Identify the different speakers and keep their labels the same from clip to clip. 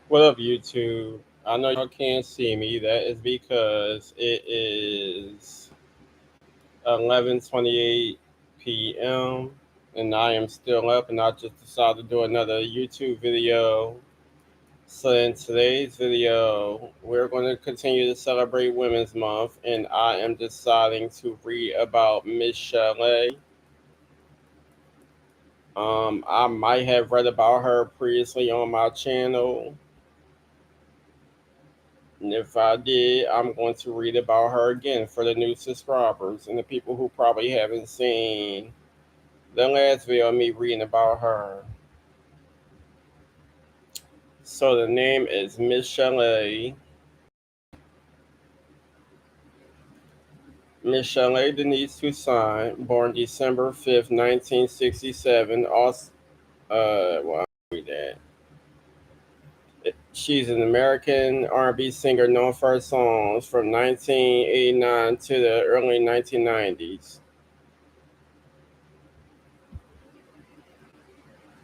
Speaker 1: What up, YouTube? I know y'all can't see me. That is because it is 11:28 p.m. and I am still up, and I just decided to do another YouTube video. So in today's video, we're going to continue to celebrate Women's Month, and I am deciding to read about Michel'le. I might have read about her previously on my channel. And if I did, I'm going to read about her again for the new subscribers and the people who probably haven't seen the last video of me reading about her. So the name is Michel'le. Michel'le Denise Toussaint, born December 5th, 1967. Also, well, I'll read that. She's an American R&B singer known for her songs from 1989 to the early 1990s.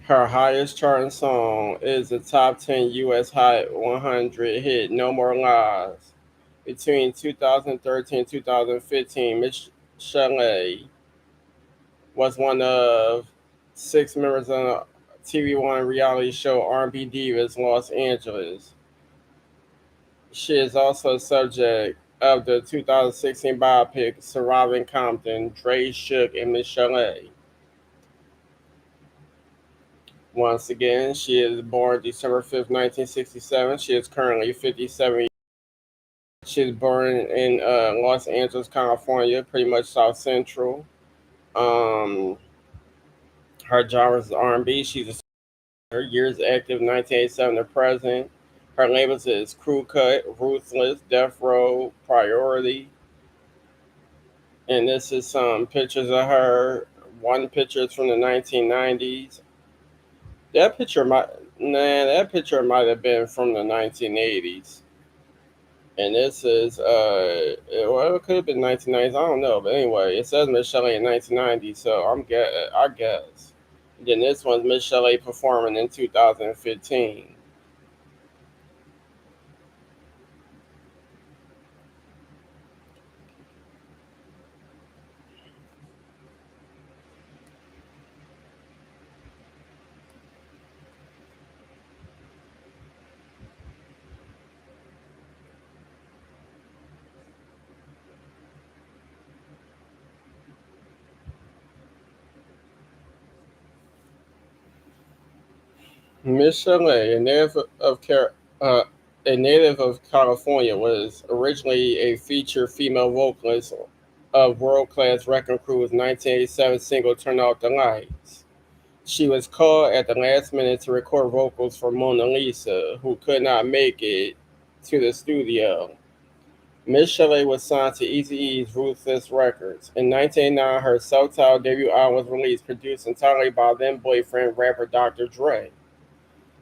Speaker 1: Her highest charting song is the top 10 US Hot 100 hit No More Lies. Between 2013 and 2015, Michel'le was one of six members of the TV One reality show R&B Divas Los Angeles. She is also a subject of the 2016 biopic Surviving Compton, Dre, Shook, and Michel'le. Once again, she is born December 5th, 1967. She is currently 57. She was born in Los Angeles, California, pretty much South Central. Um, her genre is R&B. She's a her years active 1987 to present. Her labels is Crew Cut, Ruthless, Death Row, Priority. And this is some pictures of her. One picture is from the 1990s. That picture might that picture might have been from the 1980s. And this is well, it could have been 1990s. I don't know, but anyway, it says Michel'le in 1990, so I guess. Then this one's Michel'le performing in 2015. Michel'le, uh, a native of California, was originally a featured female vocalist of World Class Wrecking Crew's 1987 single "Turn Out the Lights." She was called at the last minute to record vocals for Mona Lisa, who could not make it to the studio. Michel'le was signed to Eazy-E's Ruthless Records. In 1989, her self-titled debut album was released, produced entirely by then-boyfriend rapper Dr. Dre.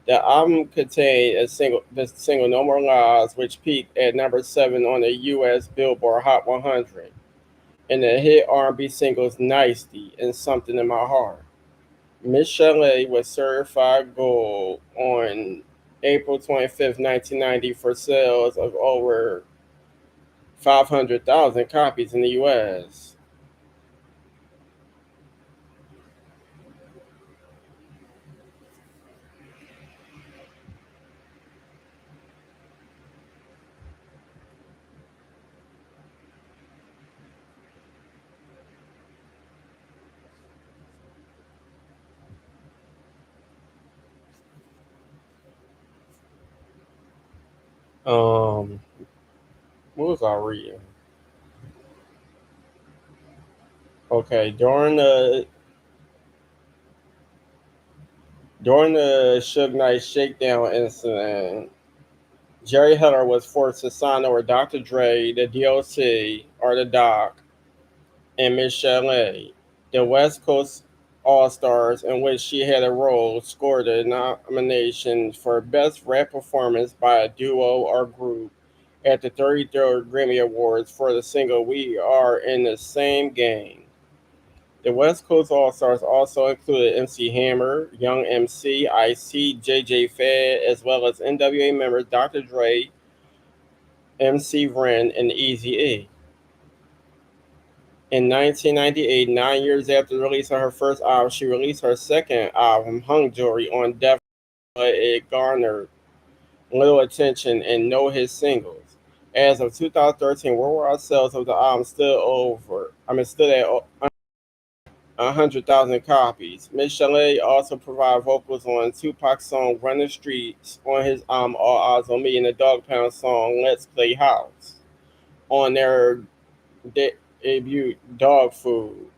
Speaker 1: The album contained the single "No More Lies," which peaked at number 7 on the U.S. Billboard Hot 100, and the hit R&B singles "Nicety" and "Something in My Heart." Michel'le was certified gold on April 25th, 1990 for sales of over 500,000 copies in the US. Um, what was I reading? Okay, during the Suge Knight Shakedown incident, Jerry Heller was forced to sign over Dr. Dre, the DOC, or the Doc, and Michel'le. The West Coast All Stars, in which she had a role, scored a nomination for Best Rap Performance by a Duo or Group at the 33rd Grammy Awards for the single "We Are in the Same Game." The West Coast All Stars also included MC Hammer, Young MC, IC, JJ Fad, as well as NWA members Dr. Dre, MC Ren, and Easy E. In 1998, 9 years after the release of her first album, she released her second album, Hung Jury, on Def, but it garnered little attention and no hit singles. As of 2013, worldwide sales of the album stood at 100,000 copies. Michel'le also provided vocals on Tupac's song "Run the Streets" on his album All Eyes on Me and the Dog Pound song "Let's Play House" on their debut Dog Food.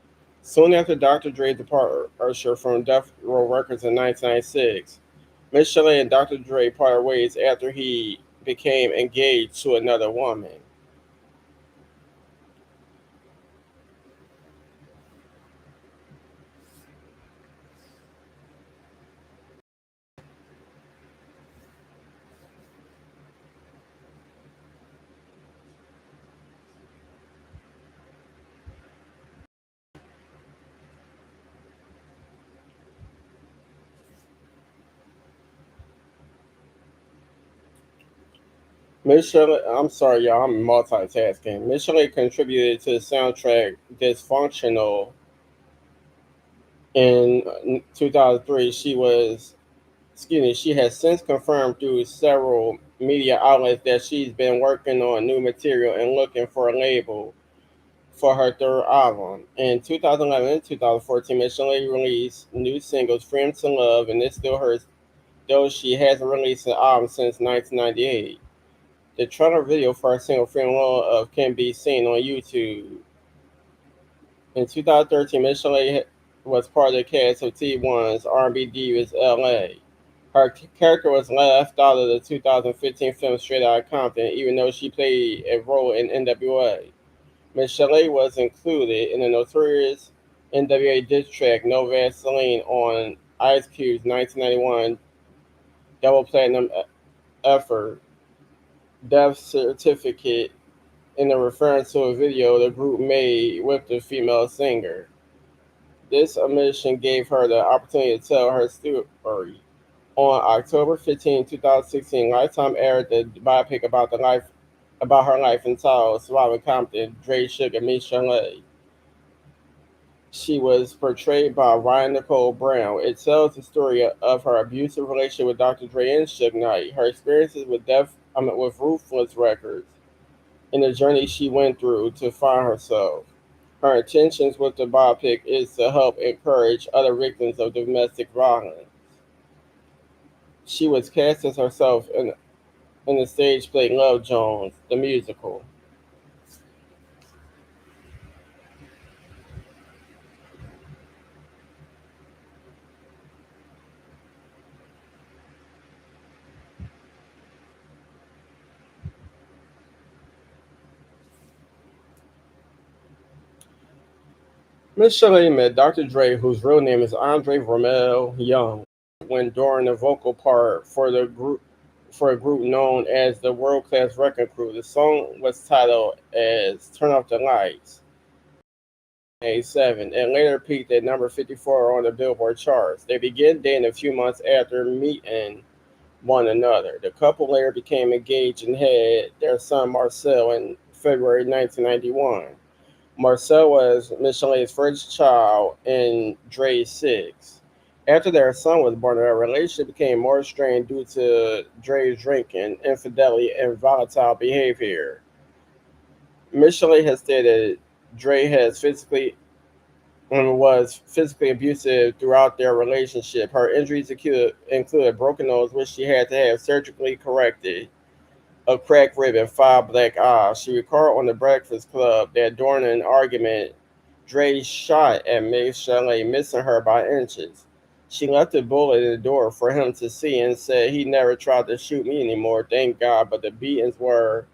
Speaker 1: Soon after Dr. Dre's departure from Death Row Records in 1996, Michel'le and Dr. Dre parted ways after he became engaged to another woman. I'm sorry, y'all, I'm multitasking. Michel'le contributed to the soundtrack Dysfunctional in 2003. She has since confirmed through several media outlets that she's been working on new material and looking for a label for her third album. In 2011 and 2014, Michel'le released new singles Freedom to Love and It's Still Hurts, though she hasn't released an album since 1998. The trailer video for her single Freedom to Love can be seen on YouTube. In 2013, Michel'le was part of the cast of T1's R&B Divas LA. Her character was left out of the 2015 film Straight Outta Compton, even though she played a role in NWA. Michel'le was included in the notorious NWA diss track No Vaseline on Ice Cube's 1991 double platinum effort, Death Certificate, in the reference to a video the group made with the female singer. This omission gave her the opportunity to tell her story. On October 15, 2016, Lifetime aired the biopic about her life entitled Surviving Compton, Dre Sugar Michel'le. She was portrayed by Ryan Nicole Brown. It tells the story of her abusive relationship with Dr. Dre and Suge Knight, her experiences with Ruthless Records, and the journey she went through to find herself. Her intentions with the biopic is to help encourage other victims of domestic violence. She was cast as herself in the stage play Love Jones, the musical. Michel'le met Dr. Dre, whose real name is Andre Vermel Young, when during the vocal part for a group known as the World Class Wrecking Crew. The song was titled as "Turn Off the Lights" 1987 and later peaked at number 54 on the Billboard charts. They began dating a few months after meeting one another. The couple later became engaged and had their son Marcel in February 1991. Marcel was Michel'le's first child and Dre's sixth. After their son was born, their relationship became more strained due to Dre's drinking, infidelity, and volatile behavior. Michel'le has stated Dre has physically and was physically abusive throughout their relationship. Her injuries included a broken nose, which she had to have surgically corrected, a cracked rib, and five black eyes. She recalled on the Breakfast Club that during an argument, Dre shot at Michel'le, missing her by inches. She left a bullet in the door for him to see and said he never tried to shoot me anymore, thank God, but the beatings were,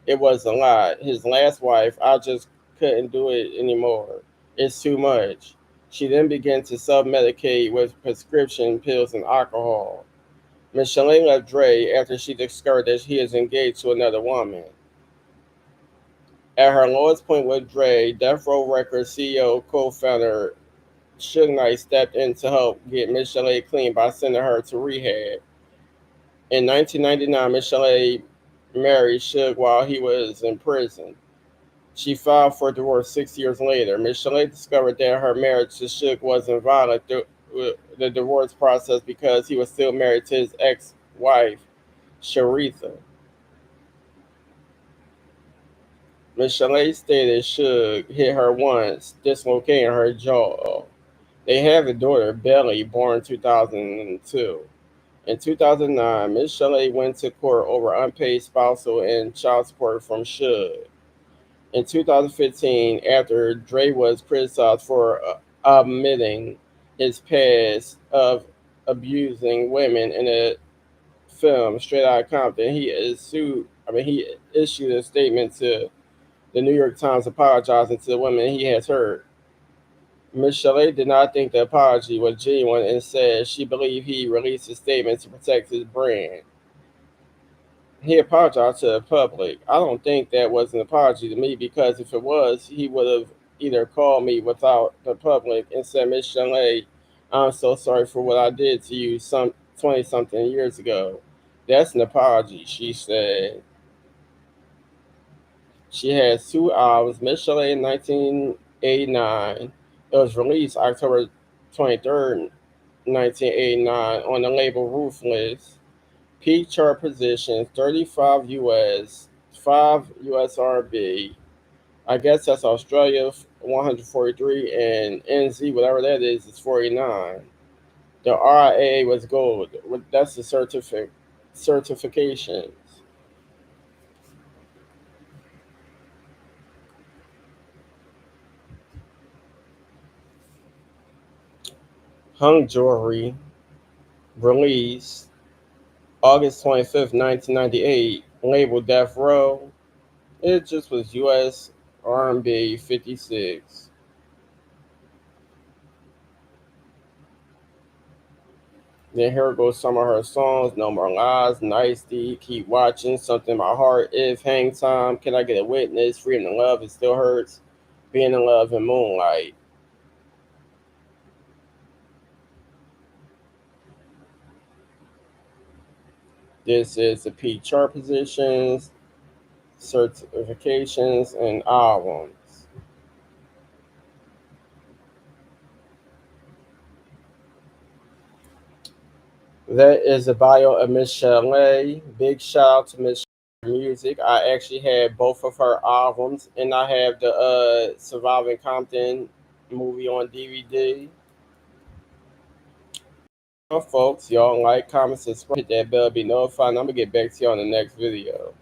Speaker 1: it was a lot. His last wife, I just couldn't do it anymore. It's too much. She then began to self medicate with prescription pills and alcohol. Michel'le left Dre after she discovered that he is engaged to another woman. At her lowest point with Dre, Death Row Records CEO co-founder Suge Knight stepped in to help get Michel'le clean by sending her to rehab. In 1999, Michel'le married Suge while he was in prison. She filed for divorce 6 years later. Michel'le discovered that her marriage to Suge wasn't violent through the divorce process because he was still married to his ex-wife, Sharitha. Michel'le stated Suge hit her once, dislocating her jaw. They have a daughter, Belly, born in 2002. In 2009, Michel'le went to court over unpaid spousal and child support from Suge. In 2015, after Dre was criticized for admitting his past of abusing women in a film Straight Outta Compton, he issued a statement to the New York Times apologizing to the women he has hurt. Michel'le did not think the apology was genuine and said she believed he released a statement to protect his brand. He apologized to the public. I don't think that was an apology to me because if it was, he would have either called me without the public and said, Miss Chalet, I'm so sorry for what I did to you some 20 something years ago. That's an apology, she said. She has two albums, Miss Chalet in 1989. It was released October 23rd, 1989 on the label Ruthless. Peak chart positions 35 US, 5 US RB. I guess that's Australia 143 and NZ, whatever that is 49. The RIA was gold. That's the certifications. Hung Jewelry released August 25th, 1998. Label Death Row. It just was US R&B 56. Then here goes some of her songs: No More Lies, Nice D, Keep Watching, Something in My Heart, If, Hang Time, Can I Get a Witness, Freedom to Love, It Still Hurts, Being in Love, and Moonlight. This is the P chart positions, certifications, and albums. That is the bio of Michel'le. Big shout out to Miss Music. I actually have both of her albums, and I have the Surviving Compton movie on DVD. Well, folks, y'all like, comment, subscribe, hit that bell, be notified, and I'm gonna get back to you on the next video.